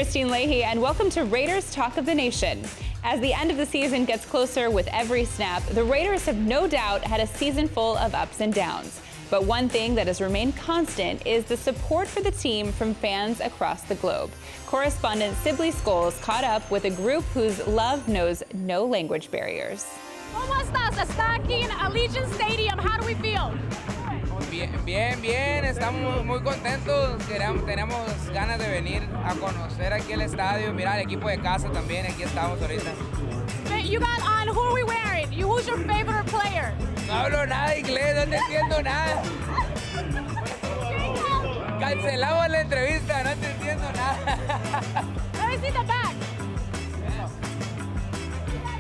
Kristine Leahy, and welcome to Raiders Talk of the Nation. As the end of the season gets closer with every snap, the Raiders have no doubt had a season full of ups and downs. But one thing that has remained constant is the support for the team from fans across the globe. Correspondent Sibley Scholes caught up with a group whose love knows no language barriers. ¿Cómo estás? Está aquí en Allegiant Stadium. How do we feel? Bien, estamos muy contentos, tenemos ganas de venir a conocer aquí el estadio, mirar el equipo de casa también, aquí estamos ahorita. You got on, who are we wearing? Who's your favorite player? No hablo nada de inglés, no entiendo nada. Cancelamos la entrevista, no te entiendo nada. Let me see the back.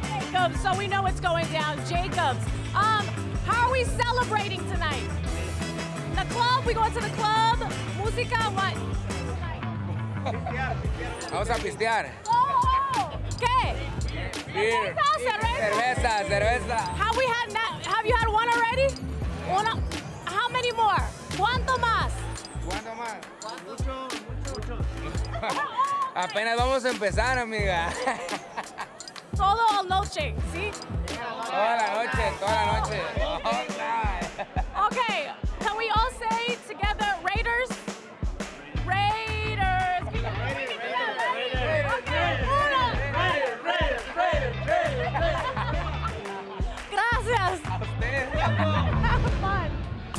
Jacobs, so we know what's going down. Jacobs, how are we celebrating tonight? The club, we going to the club. Música, what? Vamos a pistear. Oh, ¿qué? Beer. Cerveza. Have you had one already? Uno. How many more? ¿Cuánto más? ¿Cuánto más? Mucho. Apenas vamos a empezar, amiga. Todo o noche, ¿sí? Toda la noche. All night. Okay, can we all say together, Raiders? Raiders. Can you bring it together? Okay, uno. Raiders. Gracias. A usted. Have fun.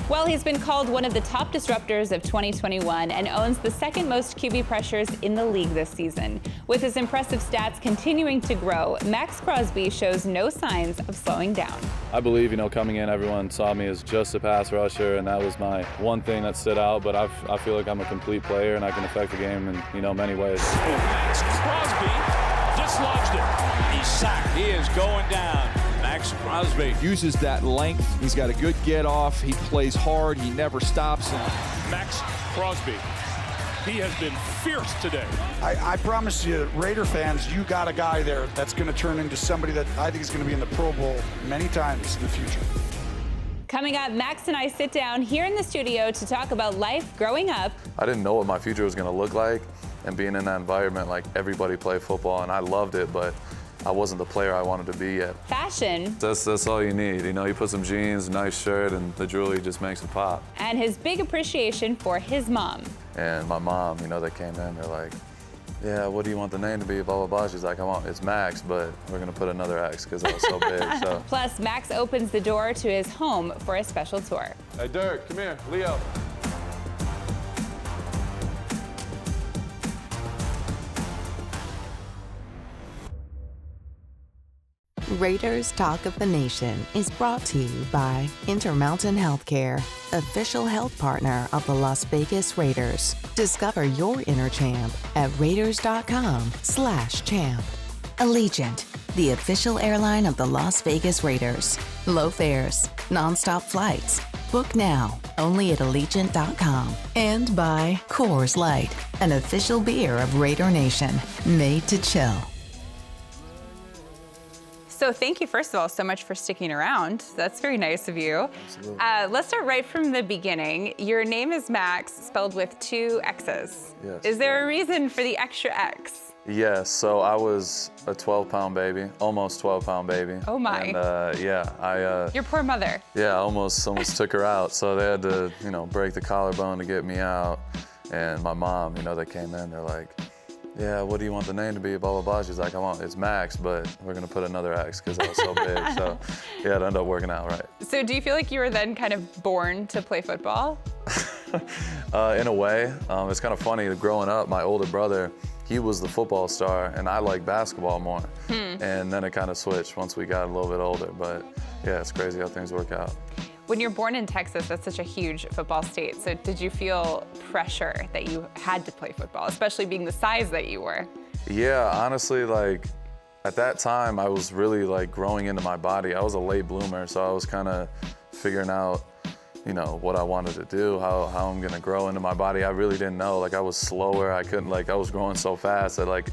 Well, he's been called one of the top disruptors of 2021 and owns the second most QB pressures in the league this season. With his impressive stats continuing to grow, Maxx Crosby shows no signs of slowing down. I believe, coming in, everyone saw me as just a pass rusher, and that was my one thing that stood out, but I feel like I'm a complete player, and I can affect the game in, many ways. Maxx Crosby dislodged it. He's sacked. He is going down. Maxx Crosby uses that length. He's got a good get off. He plays hard. He never stops. Maxx Crosby. He has been fierce today. I promise you, Raider fans, you got a guy there that's going to turn into somebody that I think is going to be in the Pro Bowl many times in the future. Coming up, Max and I sit down here in the studio to talk about life growing up. I didn't know what my future was going to look like, and being in that environment, like everybody played football, and I loved it, but I wasn't the player I wanted to be yet. Fashion. That's all you need. You put some jeans, nice shirt, and the jewelry just makes it pop. And his big appreciation for his mom. And my mom, they came in, they're like, yeah, what do you want the name to be, blah, blah, blah. She's like, it's Max, but we're going to put another X because I was so big. So. Plus, Max opens the door to his home for a special tour. Hey, Dirk, come here. Leo. Raiders Talk of the Nation is brought to you by Intermountain Healthcare, official health partner of the Las Vegas Raiders. Discover your inner champ at raiders.com/champ. Allegiant, the official airline of the Las Vegas Raiders. Low fares, nonstop flights. Book now, only at Allegiant.com. And by Coors Light, an official beer of Raider Nation, made to chill. So thank you, first of all, so much for sticking around. That's very nice of you. Absolutely. Let's start right from the beginning. Your name is Max, spelled with 2 X's. Yes. Is there a reason for the extra X? Yes, so I was a 12-pound baby, almost 12-pound baby. Oh my. And Your poor mother. I almost took her out. So they had to, break the collarbone to get me out. And my mom, they came in, they're like, yeah, what do you want the name to be, blah, blah, blah. She's like, it's Max, but we're going to put another X because I was so big. So, it ended up working out right. So do you feel like you were then kind of born to play football? In a way. It's kind of funny. Growing up, my older brother, he was the football star, and I liked basketball more. And then it kind of switched once we got a little bit older. But, it's crazy how things work out. When you're born in Texas, that's such a huge football state. So did you feel pressure that you had to play football, especially being the size that you were? Yeah, honestly, at that time, I was really growing into my body. I was a late bloomer, so I was kind of figuring out, what I wanted to do, how I'm gonna grow into my body. I really didn't know. I was slower. I couldn't, I was growing so fast that I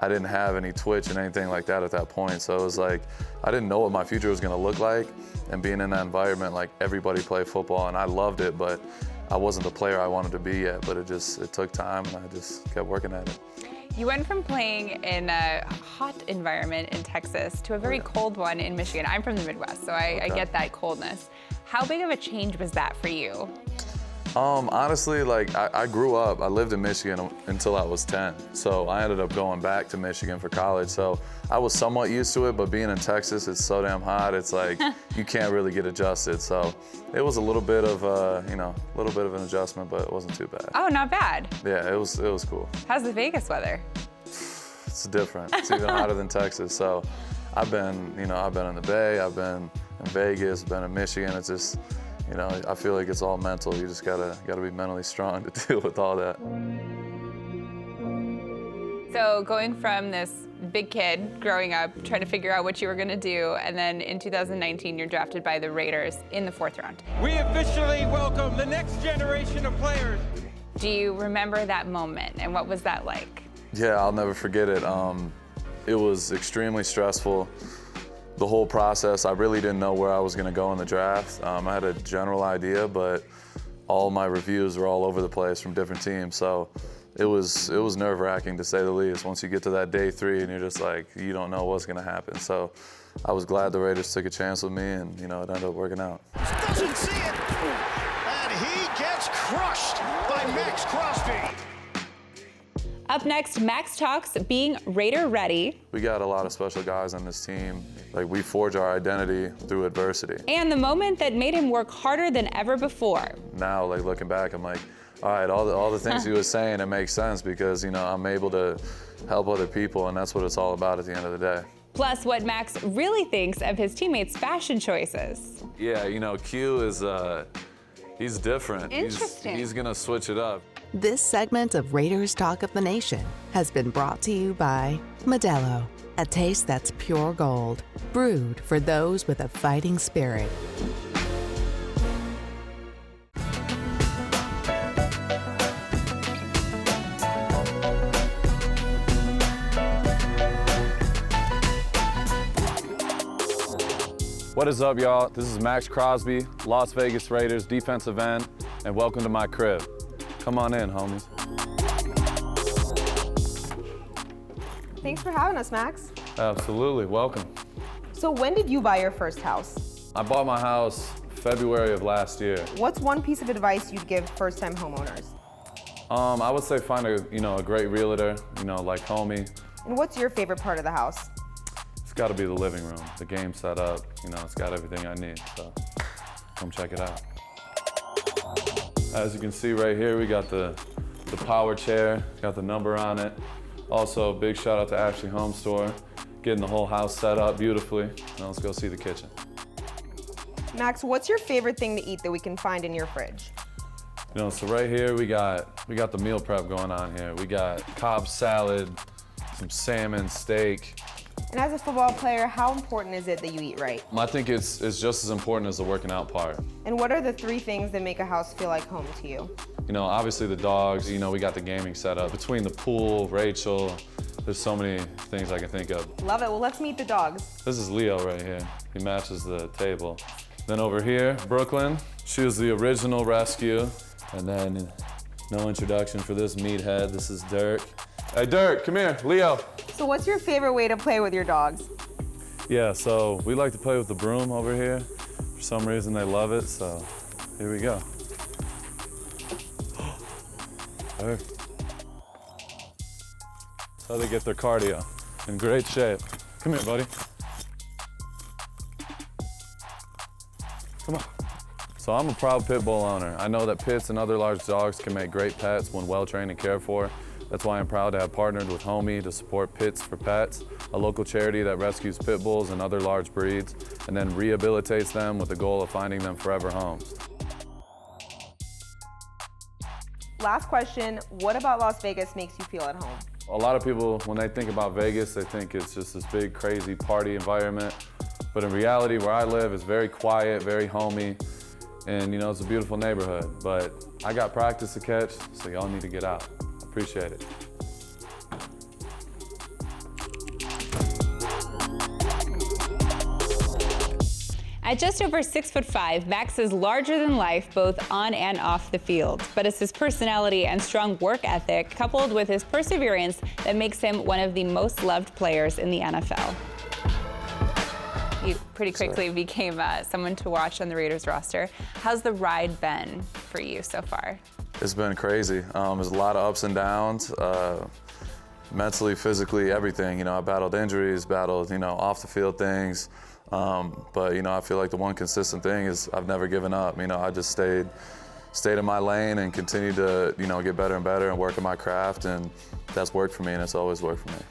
didn't have any twitch and anything like that at that point. So it was I didn't know what my future was gonna look like. And being in that environment, everybody played football, and I loved it, but I wasn't the player I wanted to be yet. But it took time, and I just kept working at it. You went from playing in a hot environment in Texas to a very cold one in Michigan. I'm from the Midwest, so I get that coldness. How big of a change was that for you? Honestly, like I grew up, I lived in Michigan until I was 10. So I ended up going back to Michigan for college. So I was somewhat used to it, but being in Texas, it's so damn hot. It's like, you can't really get adjusted. So it was a little bit of, a little bit of an adjustment, but it wasn't too bad. Oh, not bad. Yeah, it was cool. How's the Vegas weather? It's different. It's even hotter than Texas. So I've been in the Bay, I've been in Vegas, been in Michigan. It's just, I feel like it's all mental. You just gotta be mentally strong to deal with all that. So going from this big kid growing up, trying to figure out what you were gonna do, and then in 2019, you're drafted by the Raiders in the 4th round. We officially welcome the next generation of players. Do you remember that moment, and what was that like? Yeah, I'll never forget it. It was extremely stressful. The whole process, I really didn't know where I was gonna go in the draft. I had a general idea, but all my reviews were all over the place from different teams. So it was nerve-wracking to say the least. Once you get to that day 3 and you're just like, you don't know what's gonna happen. So I was glad the Raiders took a chance with me, and it ended up working out. Doesn't see it, and he gets crushed by Maxx Crosby. Up next, Maxx talks being Raider ready. We got a lot of special guys on this team. Like, we forge our identity through adversity. And the moment that made him work harder than ever before. Now, like, looking back, I'm like, all right, all the things he was saying, it makes sense because, I'm able to help other people, and that's what it's all about at the end of the day. Plus, what Maxx really thinks of his teammates' fashion choices. Yeah, Q is, he's different. Interesting. He's gonna switch it up. This segment of Raiders Talk of the Nation has been brought to you by Modelo, a taste that's pure gold, brewed for those with a fighting spirit. What is up, y'all? This is Maxx Crosby, Las Vegas Raiders defensive end, and welcome to my crib. Come on in, homies. Thanks for having us, Maxx. Absolutely, welcome. So when did you buy your first house? I bought my house February of last year. What's one piece of advice you'd give first-time homeowners? I would say find a great realtor, like homie. And what's your favorite part of the house? It's got to be the living room, the game set up. It's got everything I need. So come check it out. As you can see right here, we got the power chair, got the number on it. Also, big shout out to Ashley Home Store, getting the whole house set up beautifully. Now let's go see the kitchen. Maxx, what's your favorite thing to eat that we can find in your fridge? So right here we got the meal prep going on here. We got Cobb salad, some salmon, steak. And as a football player, how important is it that you eat right? I think it's just as important as the working out part. And what are the 3 things that make a house feel like home to you? Obviously the dogs, we got the gaming set up. Between the pool, Rachel, there's so many things I can think of. Love it. Well, let's meet the dogs. This is Leo right here. He matches the table. Then over here, Brooklyn. She was the original rescue. And then, no introduction for this meathead. This is Dirk. Hey, Dirk, come here. Leo. So what's your favorite way to play with your dogs? Yeah, so we like to play with the broom over here. For some reason, they love it, so here we go. Dirk. That's how they get their cardio. In great shape. Come here, buddy. Come on. So I'm a proud pit bull owner. I know that pits and other large dogs can make great pets when well trained and cared for. That's why I'm proud to have partnered with Homie to support Pits for Pets, a local charity that rescues pit bulls and other large breeds, and then rehabilitates them with the goal of finding them forever homes. Last question, what about Las Vegas makes you feel at home? A lot of people, when they think about Vegas, they think it's just this big, crazy party environment. But in reality, where I live is very quiet, very homey, and it's a beautiful neighborhood. But I got practice to catch, so y'all need to get out. Appreciate it. At just over 6'5", Maxx is larger than life both on and off the field. But it's his personality and strong work ethic, coupled with his perseverance, that makes him one of the most loved players in the NFL. You pretty quickly became someone to watch on the Raiders roster. How's the ride been for you so far? It's been crazy. There's a lot of ups and downs, mentally, physically, everything. I battled injuries, battled, off the field things. But, I feel like the one consistent thing is I've never given up. I just stayed in my lane and continued to, get better and better and work on my craft, and that's worked for me, and it's always worked for me.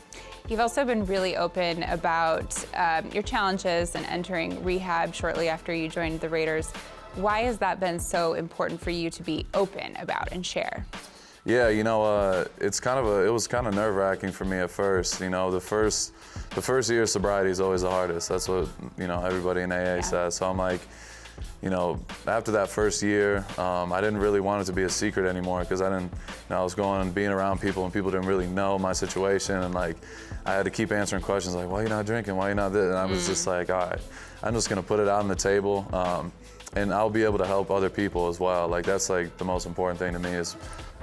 You've also been really open about your challenges and entering rehab shortly after you joined the Raiders. Why has that been so important for you to be open about and share? Yeah, it was kind of nerve-wracking for me at first. The first year of sobriety is always the hardest. That's what everybody in AA says. So I'm like, after that first year, I didn't really want it to be a secret anymore, because I was going and being around people, and people didn't really know my situation, and like I had to keep answering questions like, why are you not drinking? Why are you not this? And I was just like, all right, I'm just gonna put it out on the table, and I'll be able to help other people as well. Like that's like the most important thing to me, is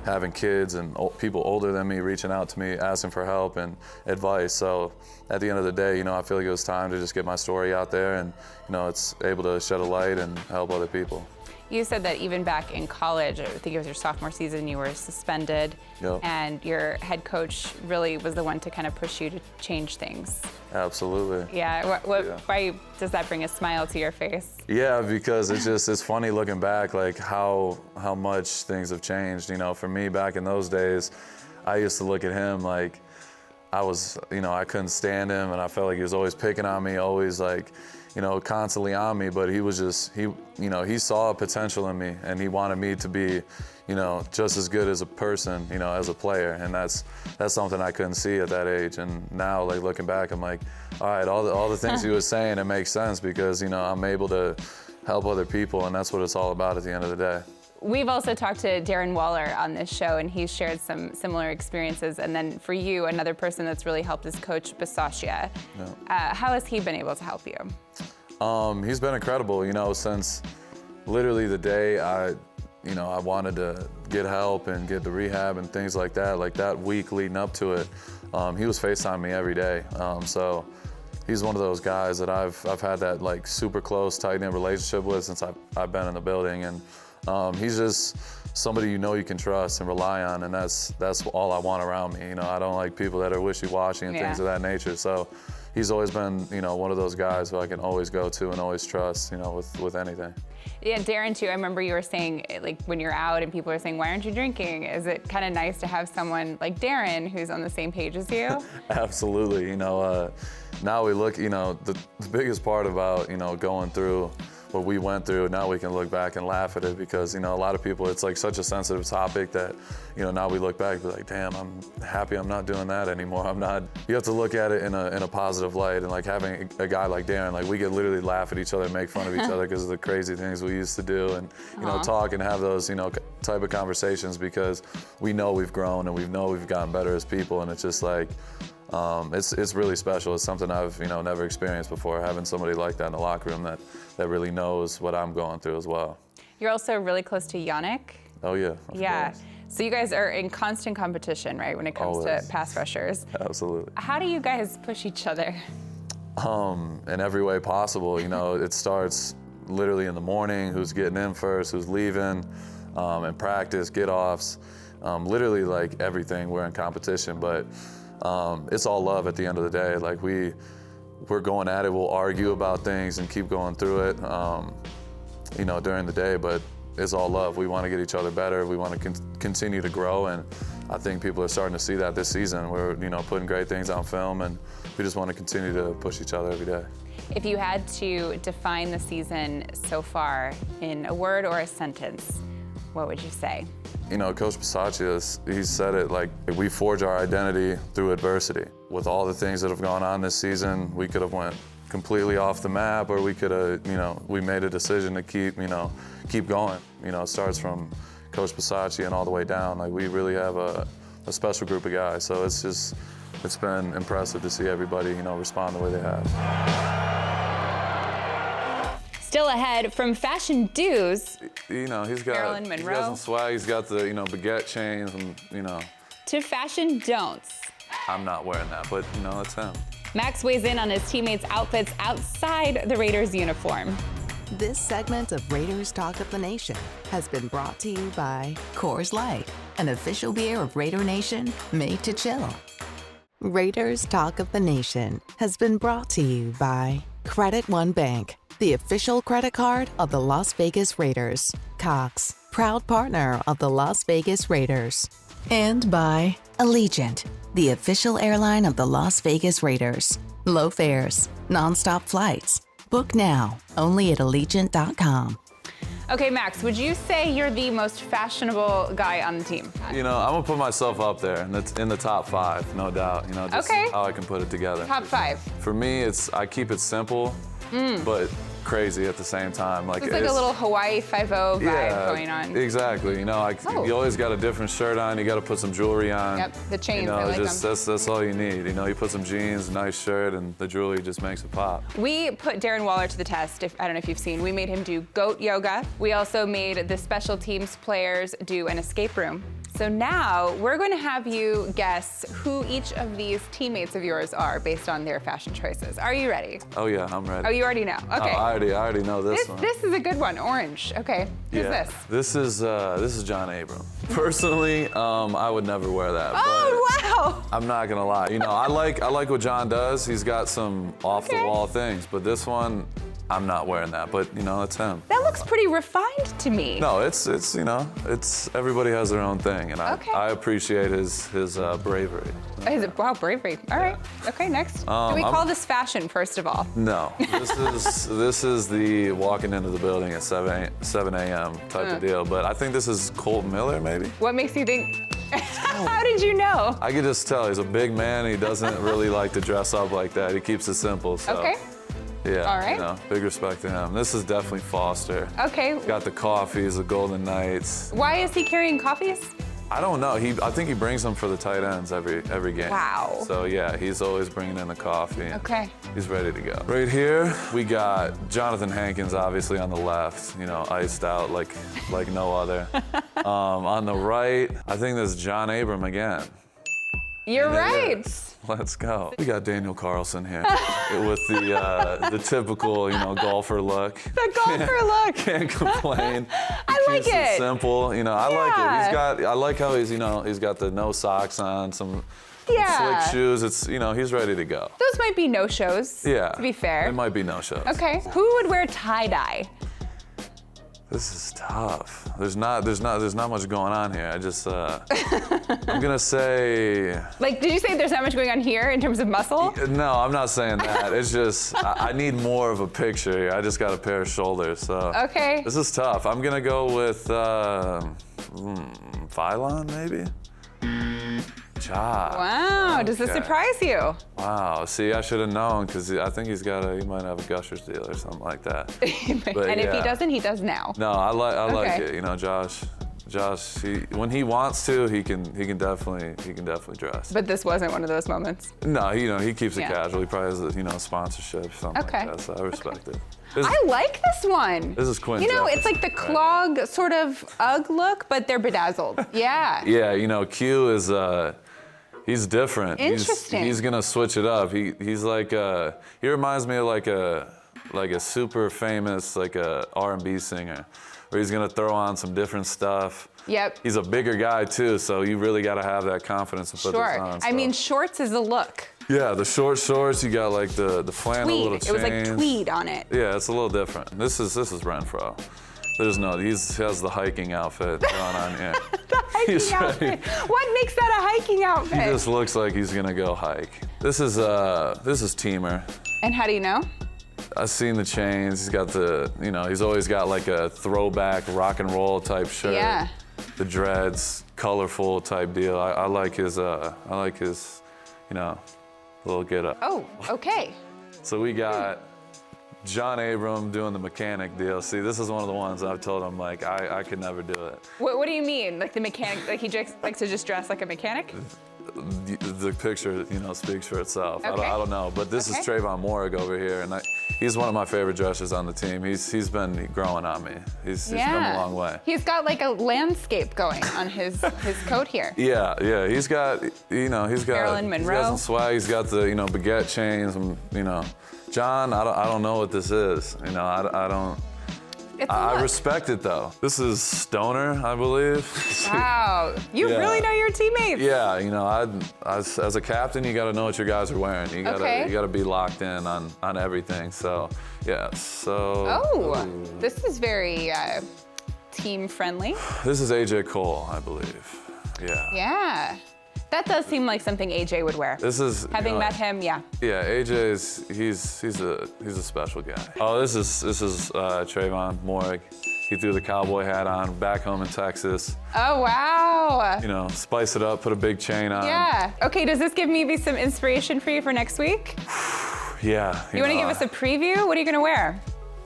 having kids and people older than me reaching out to me, asking for help and advice. So at the end of the day, I feel like it was time to just get my story out there, and it's able to shed a light and help other people. You said that even back in college, I think it was your sophomore season, you were suspended, and your head coach really was the one to kind of push you to change things. Absolutely. Yeah. Why does that bring a smile to your face? Yeah, because it's funny looking back, like how much things have changed. For me back in those days, I used to look at him like I was, I couldn't stand him, and I felt like he was always picking on me, always like, constantly on me. But he was just, he saw a potential in me, and he wanted me to be, just as good as a person, as a player. And that's something I couldn't see at that age. And now, like looking back, I'm like, all right, all the things he was saying, it makes sense, because I'm able to help other people, and that's what it's all about at the end of the day. We've also talked to Darren Waller on this show, and he's shared some similar experiences. And then for you, another person that's really helped is Coach Bisaccia. Yeah. How has he been able to help you? He's been incredible, since literally the day I wanted to get help and get to rehab and things like that week leading up to it, he was FaceTiming me every day. So he's one of those guys that I've had that like super close, tight-knit relationship with since I've been in the building. And he's just somebody you can trust and rely on, and that's all I want around me. I don't like people that are wishy-washy and things of that nature. So he's always been, one of those guys who I can always go to and always trust, with anything. Yeah, Darren too. I remember you were saying, like, when you're out and people are saying, why aren't you drinking? Is it kind of nice to have someone like Darren who's on the same page as you? Absolutely. Now we look, the biggest part about, going through what we went through, now we can look back and laugh at it, because a lot of people, it's like such a sensitive topic that now we look back and be like, damn, I'm happy I'm not doing that anymore. You have to look at it in a positive light, and like having a guy like Darren, like we could literally laugh at each other and make fun of each other because of the crazy things we used to do, and talk and have those type of conversations, because we know we've grown and we know we've gotten better as people, and it's just like it's really special. It's something I've never experienced before, having somebody like that in the locker room that really knows what I'm going through as well. You're also really close to Yannick. Oh yeah. Yeah. Course. So you guys are in constant competition, right, when it comes to pass rushers? Absolutely. How do you guys push each other? In every way possible. It starts literally in the morning, who's getting in first, who's leaving, in practice, get-offs, literally like everything, we're in competition. But it's all love at the end of the day. Like we're going at it, we'll argue about things and keep going through it, during the day, but it's all love. We want to get each other better. We want to continue to grow, and I think people are starting to see that this season. We're, putting great things on film, and we just want to continue to push each other every day. If you had to define the season so far in a word or a sentence, what would you say? Coach Bisaccia, he said it like, we forge our identity through adversity. With all the things that have gone on this season, we could have went completely off the map, or we could have, we made a decision to keep going. It starts from Coach Bisaccia and all the way down. Like, we really have a special group of guys. So it's been impressive to see everybody, respond the way they have. Still ahead, from fashion do's, You know, he's got Marilyn he's Monroe. got some swag. He's got the, you know, baguette chains and, you know. to fashion don'ts. I'm not wearing that, but, you know, it's him. Maxx weighs in on his teammates' outfits outside the Raiders uniform. This segment of Raiders Talk of the Nation has been brought to you by Coors Light, an official beer of Raider Nation made to chill. Raiders Talk of the Nation has been brought to you by Credit One Bank, the official credit card of the Las Vegas Raiders. Cox, proud partner of the Las Vegas Raiders. And by Allegiant, the official airline of the Las Vegas Raiders. Low fares, nonstop flights. Book now, only at Allegiant.com. Okay, Max, would you say you're the most fashionable guy on the team? You know, I'm gonna put myself up there, and it's in the top 5, no doubt. You know, just Okay. how I can put it together. Top 5. For me, I keep it simple, but crazy at the same time. It's like a little Hawaii 5-0 vibe going on. Exactly. You know, you always got a different shirt on. You got to put some jewelry on. Yep, the chains, You know, I like them. that's all you need. You know, you put some jeans, nice shirt, and the jewelry just makes it pop. We put Darren Waller to the test. I don't know if you've seen. We made him do goat yoga. We also made the special teams players do an escape room. So now we're going to have you guess who each of these teammates of yours are based on their fashion choices. Are you ready? Oh yeah, I'm ready. Oh, you already know. Okay. Oh, I already know this one. This is a good one. Orange. Okay. Who's Yeah. this? This is John Abram. Personally, I would never wear that. Oh, wow. I'm not gonna lie. You know, I like what John does. He's got some off the wall things, but this one, I'm not wearing that. But you know, it's him. That looks pretty refined to me. No, it's you know, it's everybody has their own thing, and I appreciate his bravery. Wow, bravery. All right. Okay, next. Do we call this fashion, first of all? No, this is the walking into the building at 7 a.m. type of deal. But I think this is Colton Miller, maybe. What makes you think? How did you know? I could just tell he's a big man. He doesn't really like to dress up like that. He keeps it simple. So. Okay. Yeah, All right. You know, big respect to him. This is definitely Foster. Okay. He's got the coffees, the Golden Knights. Why is he carrying coffees? I don't know. I think he brings them for the tight ends every game. Wow. So yeah, he's always bringing in the coffee. Okay. He's ready to go. Right here, we got Jonathan Hankins, obviously on the left. You know, iced out like no other. On the right, I think this is John Abram again. You're right. Let's go. We got Daniel Carlson here with the typical, you know, golfer look. The golfer look. Can't complain. I like Keeps it. Simple, you know. I like it. I like how he's got the no socks on, some slick shoes. It's, you know, he's ready to go. Those might be no-shows. Yeah. To be fair. It might be no shows. Okay. Who would wear tie-dye? This is tough. There's not much going on here. I just I'm gonna say. Like, did you say there's not much going on here in terms of muscle? No, I'm not saying that. It's just I need more of a picture here. I just got a pair of shoulders, so. Okay. This is tough. I'm gonna go with Phylon, maybe. Ja. Wow. Does this surprise you? Wow. See, I should have known because I think he might have a Gushers deal or something like that. But and if he doesn't, he does now. No, I like it. You know, Josh, when he wants to, he can definitely dress. But this wasn't one of those moments. No, you know, he keeps it casual. He probably has, you know, sponsorship, something like that. So I respect it. I like this one. This is Quinn. You know, it's like the clog sort of UGG look, but they're bedazzled. Yeah. Yeah, you know, Q is he's different. Interesting. He's gonna switch it up. He's like he reminds me of like a super famous like a R&B singer, where he's gonna throw on some different stuff. Yep. He's a bigger guy too, so you really gotta have that confidence to put this on. I mean, shorts is a look. Yeah, the short shorts. You got like the flannel Tweed. little chains. It was like tweed on it. Yeah, it's a little different. This is Renfro. He has the hiking outfit going on here. The hiking outfit. What makes that a hiking outfit? He just looks like he's gonna go hike. This is Teamer. And how do you know? I've seen the chains. He's got he's always got like a throwback rock and roll type shirt. Yeah. The dreads, colorful type deal. I like his you know, little get up. Oh, okay. So we got John Abram doing the mechanic deal. See, this is one of the ones I've told him, like, I could never do it. What do you mean? Like the mechanic, like he likes to just dress like a mechanic? the picture, speaks for itself. Okay. I don't know, but this is Trayvon Morig over here, and he's one of my favorite dressers on the team. He's been growing on me. He's come a long way. He's got like a landscape going on his coat here. Yeah. He's got Marilyn Monroe. He's got some swag. He's got the baguette chains. John, I don't know what this is. I don't. I respect it though. This is Stoner, I believe. Wow, you really know your teammates. Yeah, as a captain, you got to know what your guys are wearing. You got to be locked in on everything. So, yeah. So. Oh, this is very team friendly. This is AJ Cole, I believe. Yeah. Yeah. That does seem like something AJ would wear. This is having met him, yeah. Yeah, AJ he's a special guy. Oh, this is Trayvon Morig. He threw the cowboy hat on back home in Texas. Oh wow. Spice it up, put a big chain on. Yeah. Okay, does this give maybe some inspiration for you for next week? Yeah. You want to give us a preview? What are you gonna wear?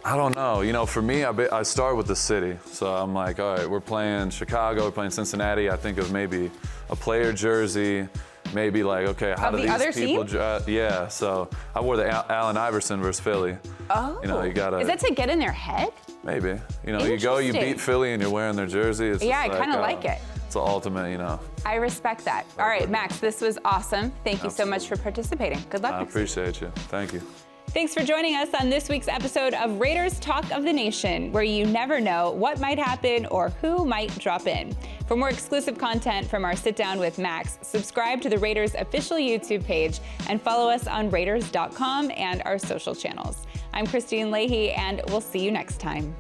I don't know. For me, I start with the city. So I'm like, all right, we're playing Chicago, we're playing Cincinnati. I think of maybe a player jersey, maybe like, okay, how do these people dress? Yeah, so I wore the Allen Iverson versus Philly. Oh. You gotta. Is that to get in their head? Maybe. You beat Philly and you're wearing their jersey. It's I kind of like it. It's the ultimate, I respect that. All right, Max, this was awesome. Thank you so much for participating. Good luck. I appreciate you. Thank you. Thanks for joining us on this week's episode of Raiders Talk of the Nation, where you never know what might happen or who might drop in. For more exclusive content from our sit down with Max, subscribe to the Raiders official YouTube page and follow us on Raiders.com and our social channels. I'm Kristine Leahy, and we'll see you next time.